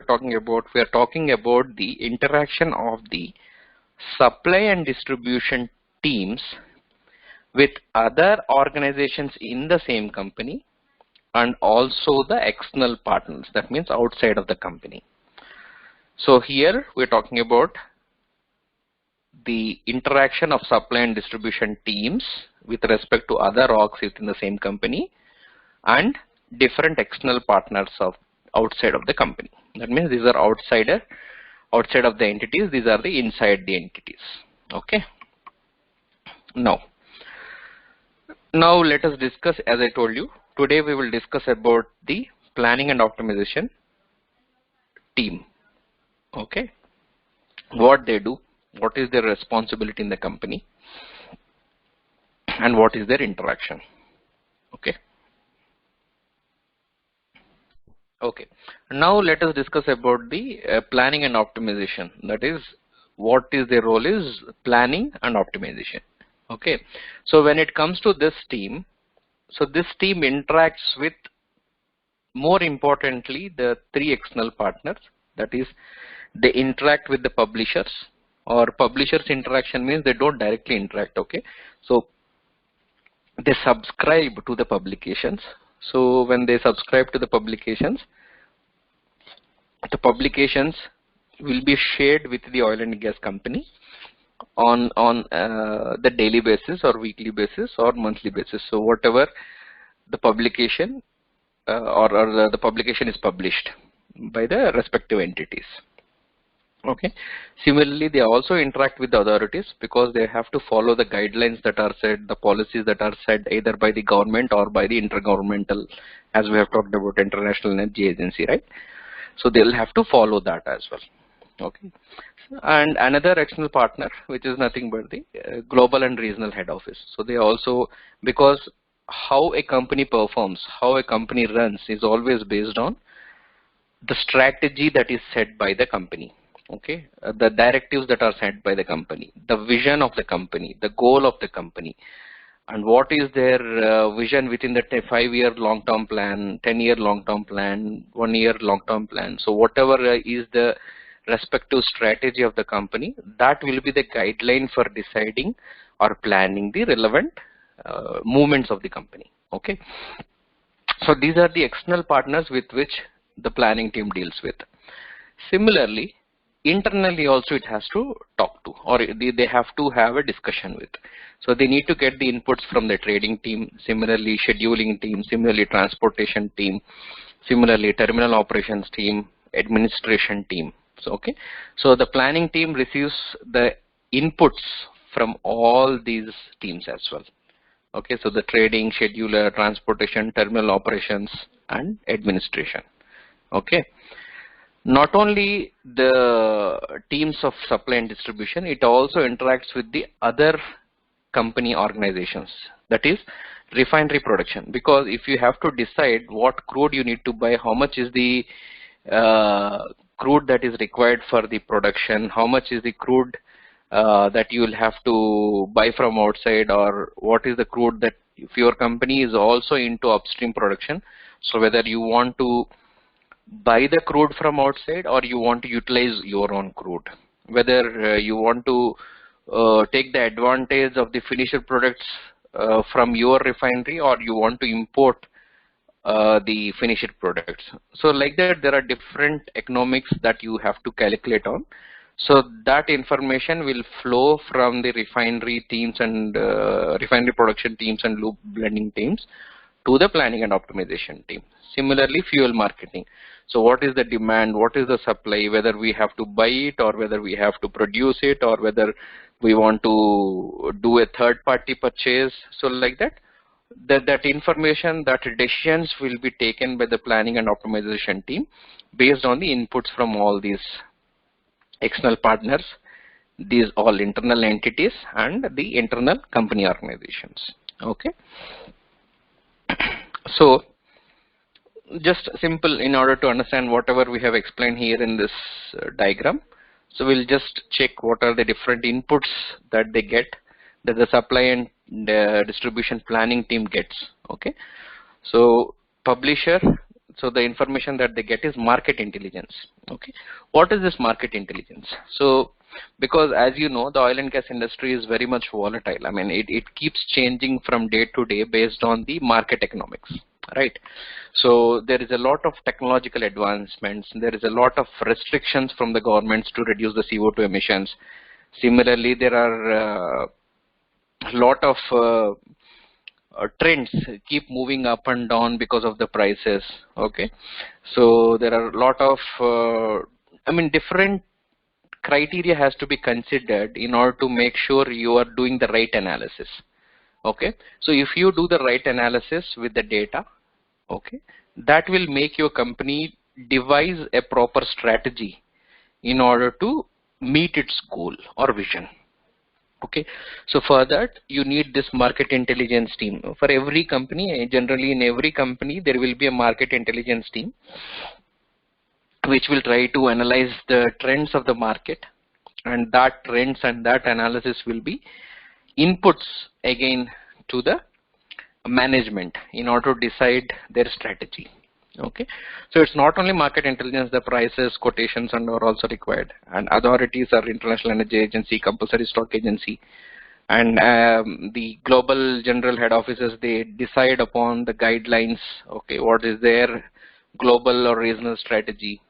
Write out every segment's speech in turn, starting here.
talking about? We are talking about the interaction of the supply and distribution teams with other organizations in the same company and also the external partners, that means outside of the company. So here we're talking about the interaction of supply and distribution teams with respect to other orgs within the same company and different external partners of outside of the company. That means these are outside of the entities, these are the inside the entities. Okay. Now let us discuss, as I told you, today we will discuss about the planning and optimization team. Okay. What they do, what is their responsibility in the company, and what is their interaction. Okay. Okay. Now let us discuss about the planning and optimization. That is, what is their role is planning and optimization. Okay. So when it comes to this team, so this team interacts with, more importantly, the three external partners. That is, they interact with the publishers, or publishers interaction means they don't directly interact. Okay. So they subscribe to the publications. So when they subscribe to the publications will be shared with the oil and gas company on the daily basis or weekly basis or monthly basis. So whatever the publication or the publication is published by the respective entities. Okay. Similarly, they also interact with the authorities because they have to follow the guidelines that are set, the policies that are set either by the government or by the intergovernmental, as we have talked about, International Energy Agency, right? So they'll have to follow that as well. Okay. And another external partner, which is nothing but the global and regional head office. So they also, because how a company performs, how a company runs is always based on the strategy that is set by the company. Okay, the directives that are set by the company, the vision of the company, the goal of the company, and what is their vision within the 5-year long-term plan, 10-year long-term plan, 1-year long-term plan. So whatever is the respective strategy of the company, that will be the guideline for deciding or planning the relevant movements of the company. Okay, so these are the external partners with which the planning team deals with. Similarly, internally also it has to talk to, or they have to have a discussion with. So they need to get the inputs from the trading team, similarly scheduling team, similarly transportation team, similarly terminal operations team, administration team. So okay, so the planning team receives the inputs from all these teams as well. Okay, so the trading, scheduler, transportation, terminal operations, and administration. Okay. Not only the teams of supply and distribution, it also interacts with the other company organizations, that is refinery production, because if you have to decide what crude you need to buy, how much is the crude that is required for the production, how much is the crude that you will have to buy from outside, or what is the crude that, if your company is also into upstream production, so whether you want to buy the crude from outside or you want to utilize your own crude, whether you want to take the advantage of the finished products from your refinery or you want to import the finished products. So like that, there are different economics that you have to calculate on. So that information will flow from the refinery teams and refinery production teams and loop blending teams to the planning and optimization team. Similarly, fuel marketing. So what is the demand, what is the supply, whether we have to buy it or whether we have to produce it or whether we want to do a third party purchase. So like that, that information, that decisions will be taken by the planning and optimization team based on the inputs from all these external partners, these all internal entities and the internal company organizations. Okay. So just simple, in order to understand whatever we have explained here in this diagram. So we'll just check what are the different inputs that they get, that the supply and the distribution planning team gets. Okay. So publisher, So the information that they get is market intelligence. Okay, what is this market intelligence? So because as you know, the oil and gas industry is very much volatile. I mean, it keeps changing from day to day based on the market economics, right? So there is a lot of technological advancements. There is a lot of restrictions from the governments to reduce the CO2 emissions. Similarly, there are a lot of trends keep moving up and down because of the prices. Okay, so there are a lot of I mean, different criteria has to be considered in order to make sure you are doing the right analysis. Okay, so if you do the right analysis with the data, okay, that will make your company devise a proper strategy in order to meet its goal or vision. Okay, so for that you need this market intelligence team. For every company, generally in every company there will be a market intelligence team which will try to analyze the trends of the market, and that trends and that analysis will be inputs again to the management in order to decide their strategy. Okay, so it's not only market intelligence, the prices, quotations and are also required, and authorities are International Energy Agency, Compulsory Stock Agency, and the global general head offices, they decide upon the guidelines. Okay, what is their global or regional strategy.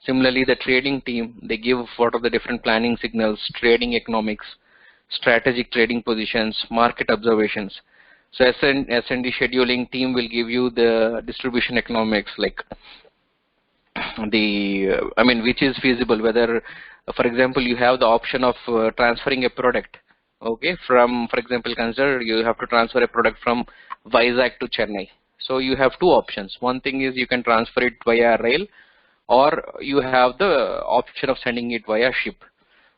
Similarly, the trading team, they give what are the different planning signals, trading economics, strategic trading positions, market observations. So S&D scheduling team will give you the distribution economics, like the I mean, which is feasible, whether for example you have the option of transferring a product. Okay, from, for example, consider you have to transfer a product from Vizag to Chennai. So you have two options. One thing is you can transfer it via rail, or you have the option of sending it via ship.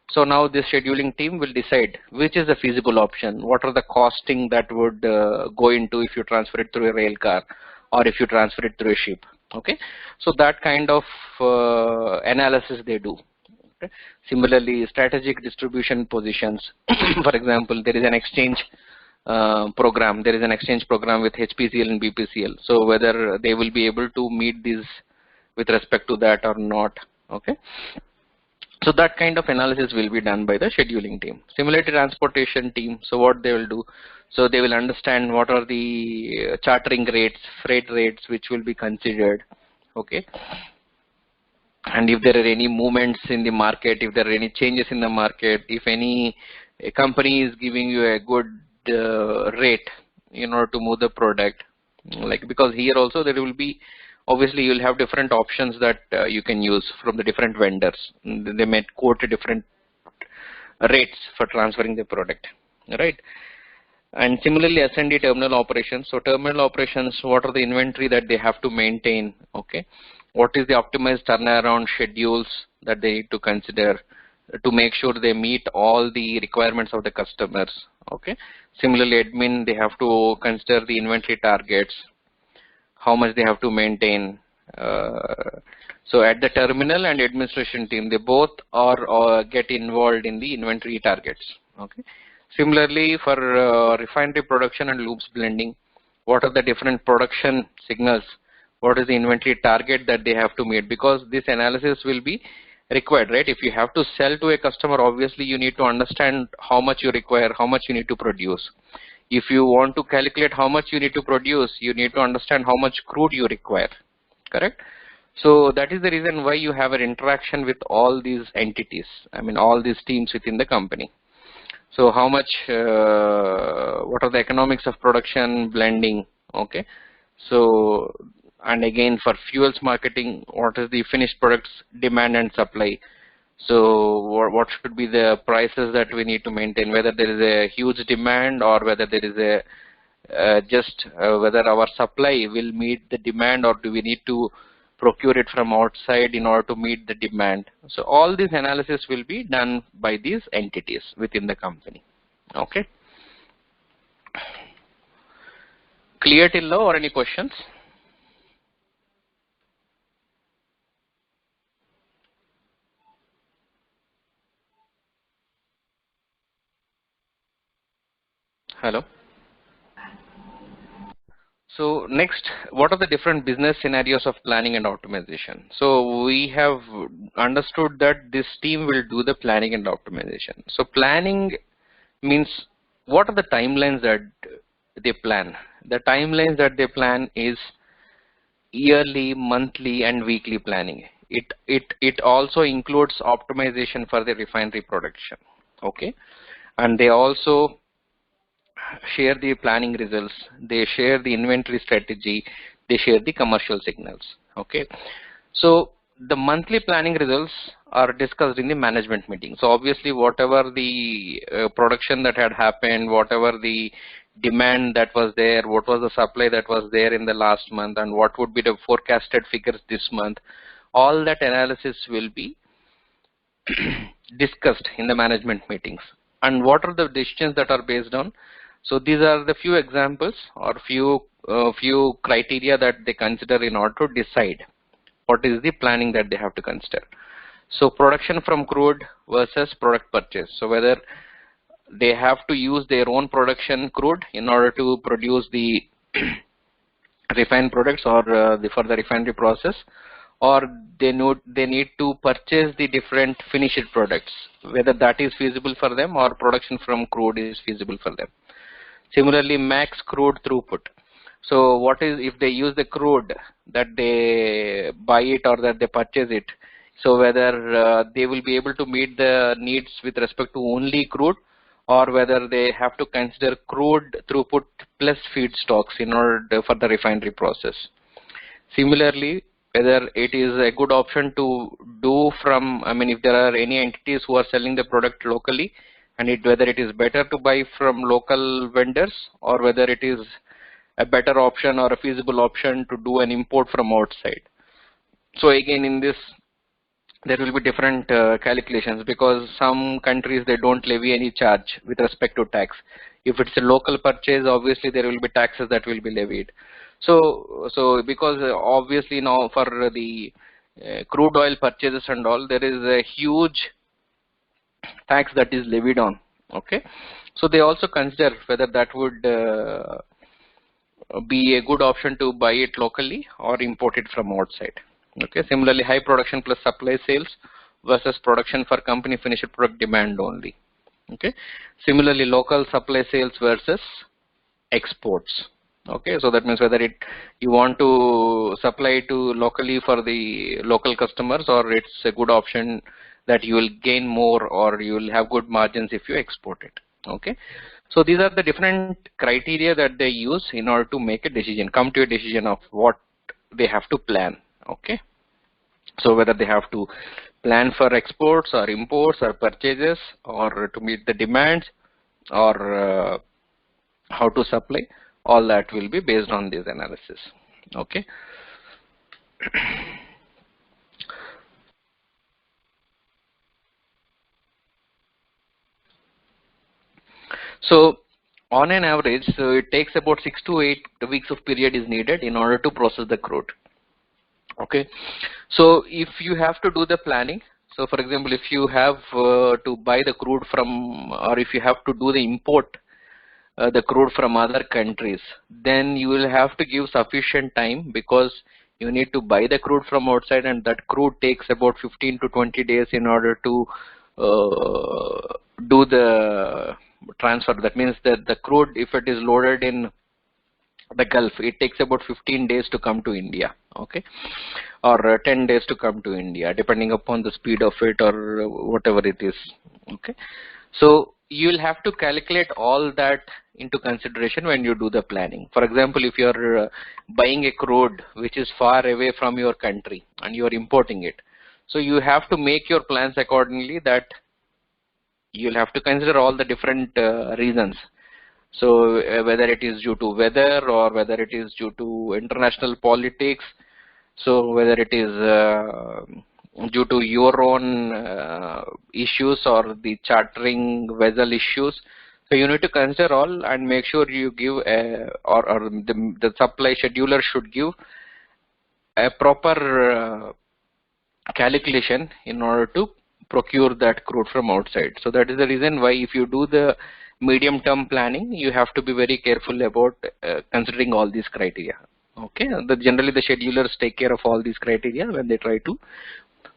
So now this scheduling team will decide which is the feasible option, what are the costing that would go into if you transfer it through a rail car or if you transfer it through a ship. Okay, so that kind of analysis they do. Okay. Similarly, strategic distribution positions. For example, there is an exchange program. There is an exchange program with HPCL and BPCL. So whether they will be able to meet these with respect to that or not. Okay. So that kind of analysis will be done by the scheduling team. Similarly, transportation team. So what they will do, so they will understand what are the chartering rates, freight rates, which will be considered. Okay. And if there are any movements in the market, if there are any changes in the market, if any company is giving you a good rate in order to move the product, like, because here also there will be, obviously you'll have different options that you can use from the different vendors. They may quote different rates for transferring the product, right? And similarly, S&D terminal operations. So terminal operations, what are the inventory that they have to maintain? Okay, what is the optimized turnaround schedules that they need to consider to make sure they meet all the requirements of the customers? Okay, similarly, admin, they have to consider the inventory targets, how much they have to maintain. So at the terminal and administration team, they both are get involved in the inventory targets. Okay. Similarly, for refinery production and loops blending, what are the different production signals? What is the inventory target that they have to meet? Because this analysis will be required, right? If you have to sell to a customer, obviously you need to understand how much you require, how much you need to produce. If you want to calculate how much you need to produce, you need to understand how much crude you require, correct? So that is the reason why you have an interaction with all these entities, I mean all these teams within the company. So how much, what are the economics of production, blending, okay? So, and again for fuels marketing, what is the finished products demand and supply? So what should be the prices that we need to maintain, whether there is a huge demand or whether there is a whether our supply will meet the demand, or do we need to procure it from outside in order to meet the demand. So all this analysis will be done by these entities within the company. Okay. Clear till now, or any questions? Hello. So next, what are the different business scenarios of planning and optimization? So we have understood that this team will do the planning and optimization. So planning means what are the timelines that they plan? The timelines that they plan is yearly, monthly, and weekly planning. It also includes optimization for the refinery production. Okay, and they also share the planning results, they share the inventory strategy, they share the commercial signals. Okay, so the monthly planning results are discussed in the management meeting. So obviously whatever the production that had happened, whatever the demand that was there, what was the supply that was there in the last month, and what would be the forecasted figures this month, all that analysis will be discussed in the management meetings. And what are the decisions that are based on? So these are the few examples or few criteria that they consider in order to decide what is the planning that they have to consider. So production from crude versus product purchase. So whether they have to use their own production crude in order to produce the refined products or for the refinery process, or they need to purchase the different finished products, whether that is feasible for them or production from crude is feasible for them. Similarly, max crude throughput. So what is if they use the crude that they buy it or that they purchase it, so whether they will be able to meet the needs with respect to only crude, or whether they have to consider crude throughput plus feedstocks in order for the refinery process. Similarly, whether it is a good option to do from, I mean, if there are any entities who are selling the product locally, and whether it is better to buy from local vendors, or whether it is a better option or a feasible option to do an import from outside. So again, in this there will be different calculations, because some countries they don't levy any charge with respect to tax. If it's a local purchase, obviously there will be taxes that will be levied. So because obviously now for the crude oil purchases and all, there is a huge tax that is levied on. Okay, so they also consider whether that would be a good option to buy it locally or import it from outside. Okay, similarly, high production plus supply sales versus production for company finished product demand only. Okay, similarly, local supply sales versus exports. Okay, so that means whether you want to supply to locally for the local customers, or it's a good option that you will gain more or you will have good margins if you export it. Okay, so these are the different criteria that they use in order to make a decision, come to a decision of what they have to plan. Okay, so whether they have to plan for exports or imports or purchases, or to meet the demands, or how to supply, all that will be based on this analysis. Okay. So on an average, so it takes about 6 to 8 weeks of period is needed in order to process the crude. Okay, so if you have to do the planning, so for example, if you have to buy the crude from, or if you have to do the import the crude from other countries, then you will have to give sufficient time, because you need to buy the crude from outside, and that crude takes about 15 to 20 days in order to do the transfer. That means that the crude, if it is loaded in the Gulf, it takes about 15 days to come to India. Okay, or 10 days to come to India, depending upon the speed of it or whatever it is. Okay, so you will have to calculate all that into consideration when you do the planning. For example, if you are buying a crude which is far away from your country and you are importing it, so you have to make your plans accordingly, that you'll have to consider all the different reasons. So whether it is due to weather, or whether it is due to international politics, so whether it is due to your own issues or the chartering vessel issues. So you need to consider all and make sure you give or the supply scheduler should give a proper calculation in order to procure that crude from outside. So that is the reason why if you do the medium term planning, you have to be very careful about considering all these criteria. Okay, generally the schedulers take care of all these criteria when they try to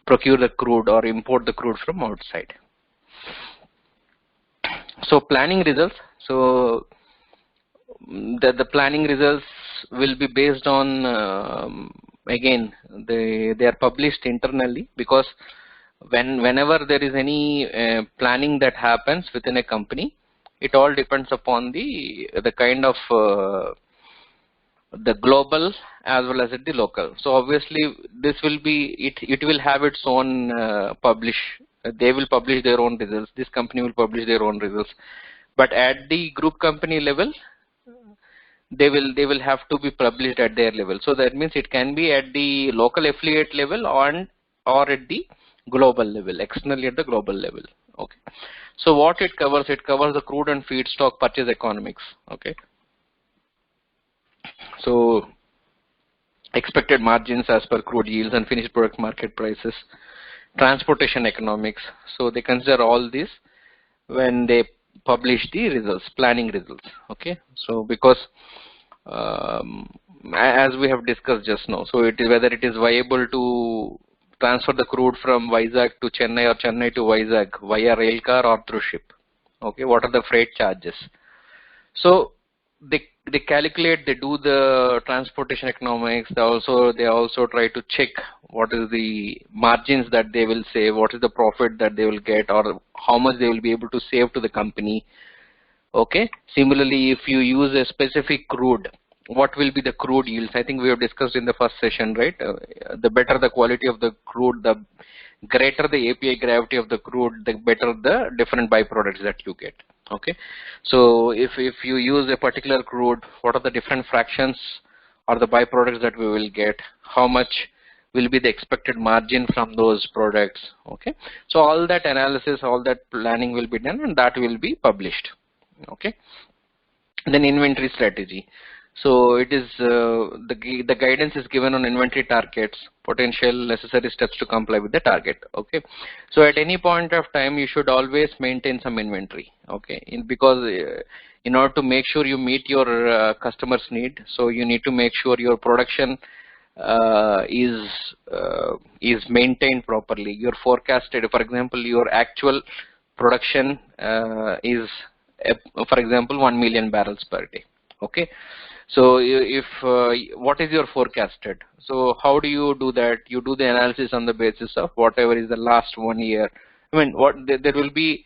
procure the crude or import the crude from outside. So planning results. So the planning results will be based on again they are published internally, because whenever there is any planning that happens within a company, it all depends upon the kind of the global as well as at the local. So obviously this will be it will have its own they will publish their own results, this company will publish their own results, but at the group company level they will have to be published at their level. So that means it can be at the local affiliate level or at the global level, externally at the global level. Okay, so what it covers the crude and feedstock purchase economics. Okay, so expected margins as per crude yields and finished product market prices, transportation economics. So they consider all this when they publish the results, planning results. Okay, so because as we have discussed just now, so whether it is viable to transfer the crude from Vizag to Chennai or Chennai to Vizag via rail car or through ship. Okay, what are the freight charges? So they calculate, they do the transportation economics. They also try to check what is the margins that they will save, what is the profit that they will get, or how much they will be able to save to the company. Okay. Similarly, if you use a specific crude, what will be the crude yields? I think we have discussed in the first session, right? The better the quality of the crude, the greater the API gravity of the crude, the better the different byproducts that you get. Okay, so if you use a particular crude, what are the different fractions or the byproducts that we will get? How much will be the expected margin from those products? Okay, so all that analysis, all that planning will be done, and that will be published. Okay, then inventory strategy. So it is the guidance is given on inventory targets, potential necessary steps to comply with the target. Okay, so at any point of time you should always maintain some inventory. Okay, because in order to make sure you meet your customers' need, so you need to make sure your production is maintained properly. Your forecasted, for example, your actual production is for example 1 million barrels per day. Okay, so if what is your forecasted? So how do you do that? You do the analysis on the basis of whatever is the last 1 year. I mean, there will be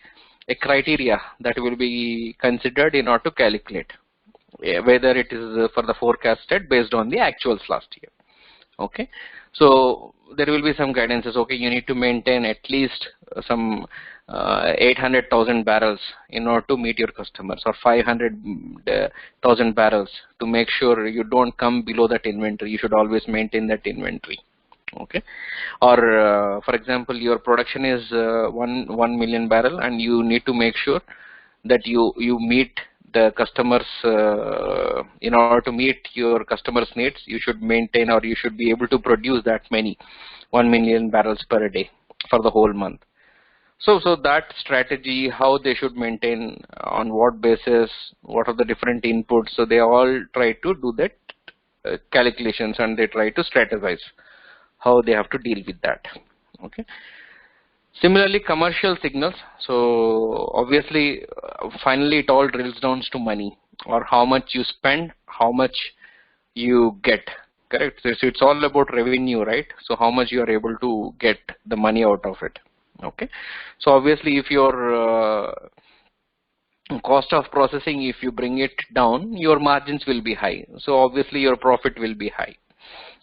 a criteria that will be considered in order to calculate whether it is for the forecasted based on the actuals last year. Okay, so there will be some guidances. Okay, you need to maintain at least some 800,000 barrels in order to meet your customers, or 500,000 barrels to make sure you don't come below that inventory. You should always maintain that inventory. Okay, or for example, your production is 1 million barrel, and you need to make sure that you meet the customers in order to meet your customers' needs. You should maintain, or you should be able to produce that many 1 million barrels per day for the whole month. So that strategy, how they should maintain, on what basis, what are the different inputs. So they all try to do that calculations, and they try to strategize how they have to deal with that. Okay. Similarly, commercial signals. So obviously, finally, it all drills down to money, or how much you spend, how much you get. Correct. So it's all about revenue, right? So how much you are able to get the money out of it. Okay. So obviously, if your cost of processing, if you bring it down, your margins will be high. So obviously, your profit will be high.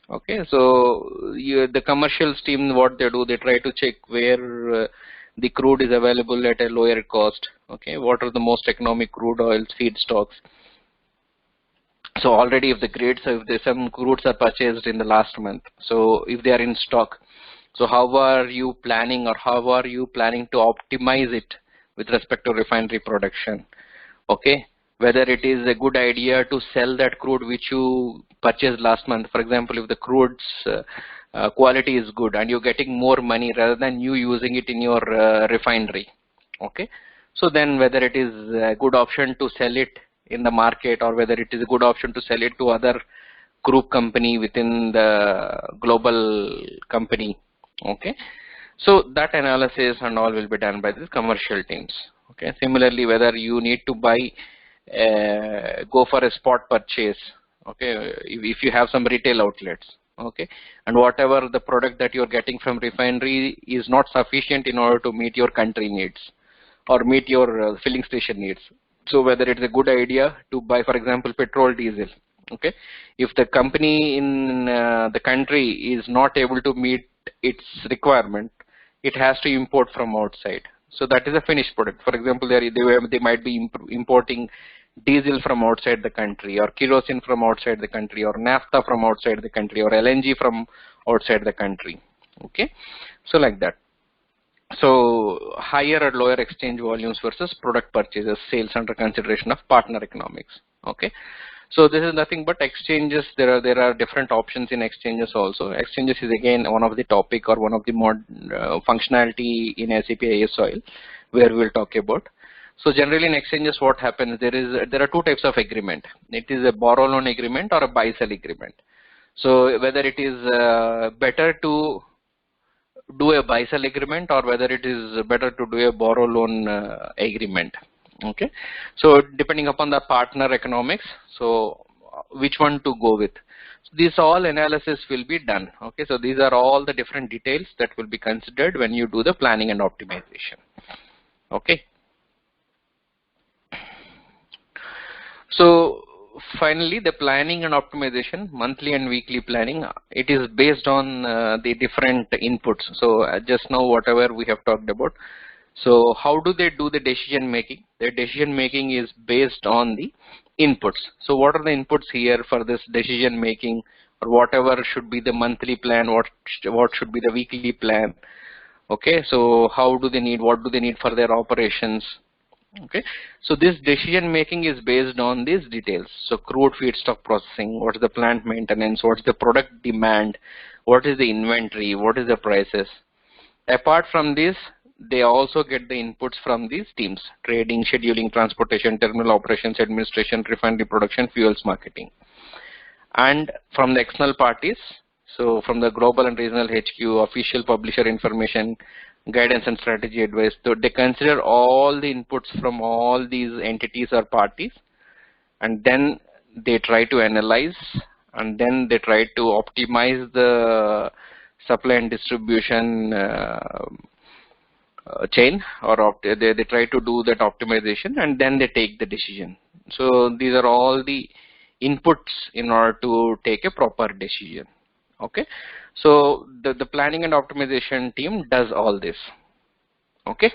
Okay, so the commercial team, what they do, they try to check where the crude is available at a lower cost. Okay, what are the most economic crude oils, feedstocks. So already if the grades, if some crudes are purchased in the last month, so if they are in stock, so how are you planning, or how are you planning to optimize it with respect to refinery production? Okay, whether it is a good idea to sell that crude which you purchased last month. For example, if the crude's quality is good and you're getting more money rather than you using it in your refinery. Okay, So then whether it is a good option to sell it in the market, or whether it is a good option to sell it to other group company within the global company. Okay, so that analysis and all will be done by the commercial teams. Okay, similarly, whether you need to buy, go for a spot purchase. Okay, if you have some retail outlets. Okay, and whatever the product that you're getting from refinery is not sufficient in order to meet your country needs or meet your filling station needs. So whether it's a good idea to buy, for example, petrol, diesel. Okay, if the company in the country is not able to meet its requirement, it has to import from outside. So that is a finished product. For example, they might be importing diesel from outside the country, or kerosene from outside the country, or naphtha from outside the country, or LNG from outside the country. Okay, so like that. So higher or lower exchange volumes versus product purchases, sales under consideration of partner economics. Okay, so this is nothing but exchanges. There are different options in exchanges also. Exchanges is again one of the topic, or one of the more functionality in SAP IS Oil, where we will talk about. So generally in exchanges, what happens, there are two types of agreement. It is a borrow loan agreement or a buy sell agreement. So whether it is better to do a buy sell agreement, or whether it is better to do a borrow loan agreement. Okay, so depending upon the partner economics, so which one to go with. So this all analysis will be done. Okay, so these are all the different details that will be considered when you do the planning and optimization. Okay, so finally, the planning and optimization, monthly and weekly planning, it is based on the different inputs. So just now whatever we have talked about. So how do they do the decision making? The decision making is based on the inputs. So what are the inputs here for this decision making, or whatever should be the monthly plan, what should be the weekly plan? Okay, so how do they need, what do they need for their operations? Okay, so this decision making is based on these details. So crude feedstock processing, what is the plant maintenance, what is the product demand, what is the inventory, what is the prices. Apart from this, they also get the inputs from these teams: trading, scheduling, transportation, terminal operations, administration, refinery production, fuels marketing. And from the external parties, so from the global and regional HQ, official publisher information, guidance and strategy advice. So they consider all the inputs from all these entities or parties, and then they try to analyze, and then they try to optimize the supply and distribution chain, or they try to do that optimization, and then they take the decision. So these are all the inputs in order to take a proper decision. Okay, so the planning and optimization team does all this. Okay.